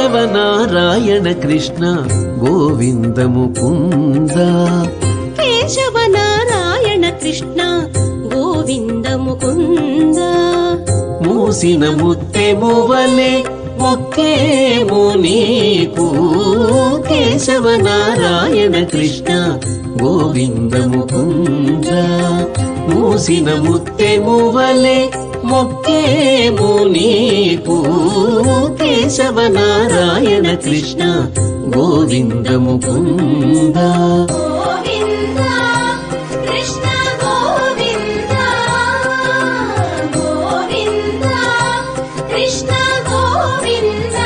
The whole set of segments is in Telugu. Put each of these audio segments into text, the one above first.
కేశవ నారాయణ కృష్ణ గోవింద ముకుంద. కేశవ నారాయణ కృష్ణ గోవింద ముకుంద. మూసిన ముత్తెము వలె మొక్కేము నీకు కేశవ నారాయణ కృష్ణ గోవింద ముకుంద. మూసిన ముత్తెము వలె మొక్కేము నీకు కేశవ నారాయణ కృష్ణ గోవింద ముకుంద. గోవింద కృష్ణ గోవింద. గోవింద కృష్ణ గోవింద.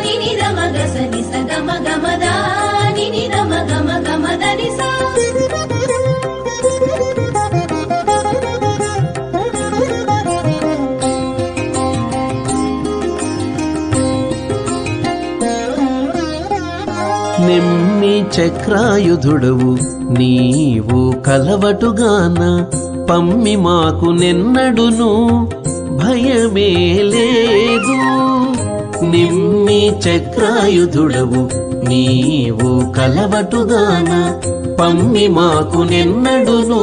నిని రమ గస నిస గమ గమ దా నిని రమ గమ గమ దని సా. నిమ్మి చక్రాయుధుడవు నీవు కలవటుగాన పమ్మి మాకు నెన్నడును భయమే లేదు. నిమ్మి చక్రాయుధుడవు నీవు కలవటుగాన పమ్మి మాకు నెన్నడును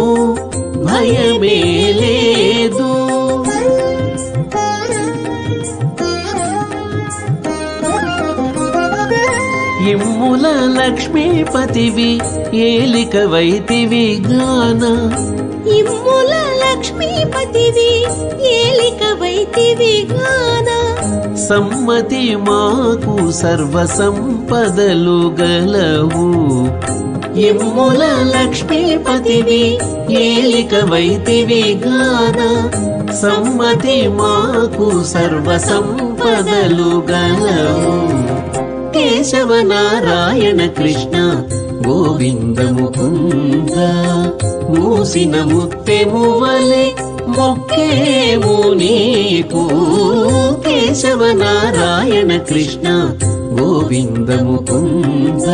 భయమే లేదు. ఇమ్ముల లక్ష్మీపతివి ఏలిక వైతివి గాన. ఇమ్ముల లక్ష్మీపతివి ఏలిక వైతివి గాన. సమ్మతి మాకు సర్వ సంపదలు గలవు. ఇమ్ముల లక్ష్మీపతివి ఏలిక వైతివి గాన. సమ్మతి మాకు సర్వ సంపదలు గలవు. కేశవ నారాయణ కృష్ణ గోవింద ముకుంద. మూసిన ముత్తెము వలె మొక్కేము నీకు కేశవ నారాయణ కృష్ణ గోవింద ముకుంద.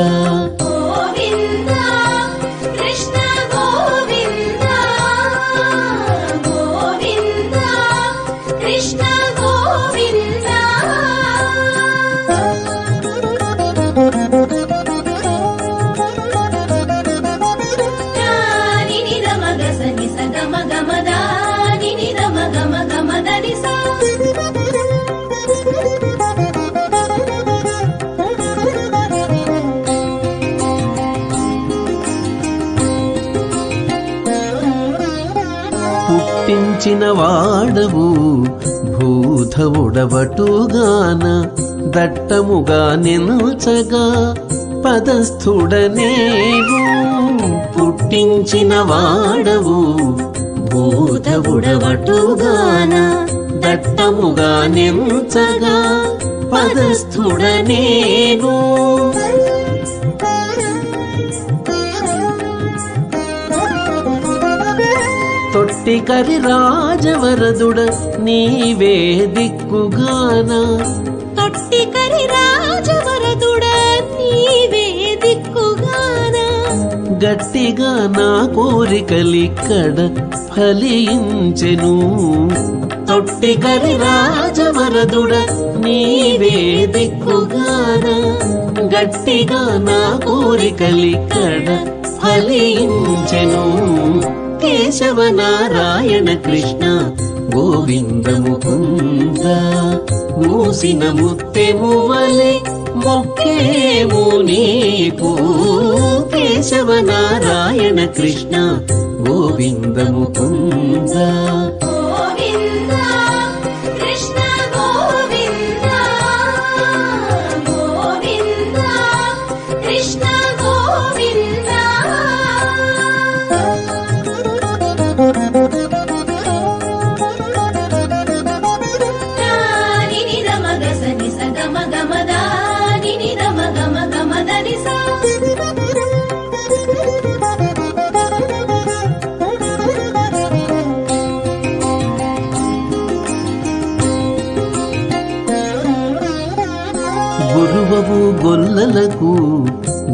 గోవింద కృష్ణ గోవింద. గోవింద కృష్ణ గోవింద. నిని రమ గస నిస గమ గమ దా నిని రమ గమ గమ దని సా. పుట్టించిన వాడవు భూధవుడవటుగాన దట్టముగా నిల్చగా పదస్థుడనేవు. పుట్టించిన వాడవు భూధవుడవటుగాన దట్టముగా నిల్చగా పదస్థుడనేను. తొట్టికరి రాజవరదుడ నీవే దిక్కుగాన. తొట్టికరి రాజవరదుడ నీవే దిక్కుగాన. గట్టిగా నా కోరికలిక్కడ ఫలించెను. తొట్టికరి రాజవరదుడ నీవే దిక్కుగాన. గట్టిగా నా కోరికలిక్కడ ఫలించెను. కేశవ నారాయణ కృష్ణ గోవింద ముకుంద. మూసిన ముత్తెము వలె మొక్కేము నీకు కేశవ నారాయణ కృష్ణ గోవింద ముకుంద. గోవింద కృష్ణ గోవింద. గోవింద కృష్ణ గోవింద. నిని రమ గస నిస గమ గమ దా నిని రమ గమ గమ దని సా. గురువవు గొల్లలకు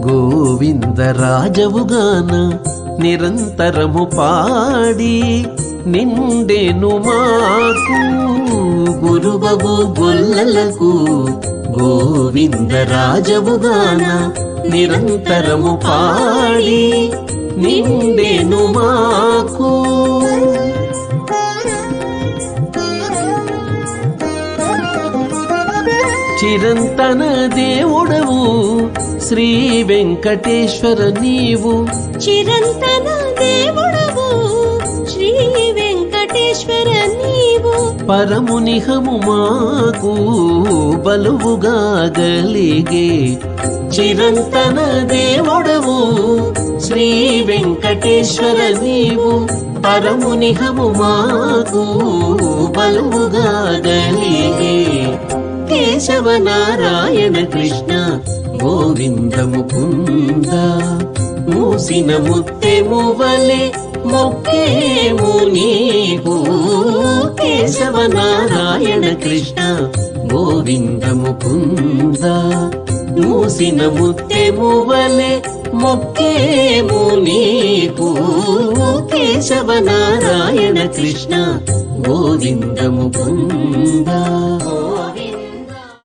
గోవింద రాజవుగాన నిరంతరము పాడి నిండెను మాకు గురువవు గొల్లలకు గోవిందరాజవుగాన నిరంతరము పాడి నిండెను మాకు చిరంతన దేవుడవు శ్రీ వెంకటేశ్వర నీవు చిరంతన దేవుడవు శ్రీ వెంకటేశ్వర నీవు పరమునిహము మాకు బలువుగా గలిగే చిరంతన దేవుడవు శ్రీ వెంకటేశ్వర నీవు పరమునిహము మాకు బలువుగా గలిగే కేశవ నారాయణ కృష్ణ గోవింద ముకుంద మూసిన ముత్తెము వలె మొక్కేము నీకు కేశవ నారాయణ కృష్ణ గోవింద ముకుంద మూసిన ముత్తెము వలె మొక్కేము నీకు కేశవ నారాయణ కృష్ణ గోవింద ముకుంద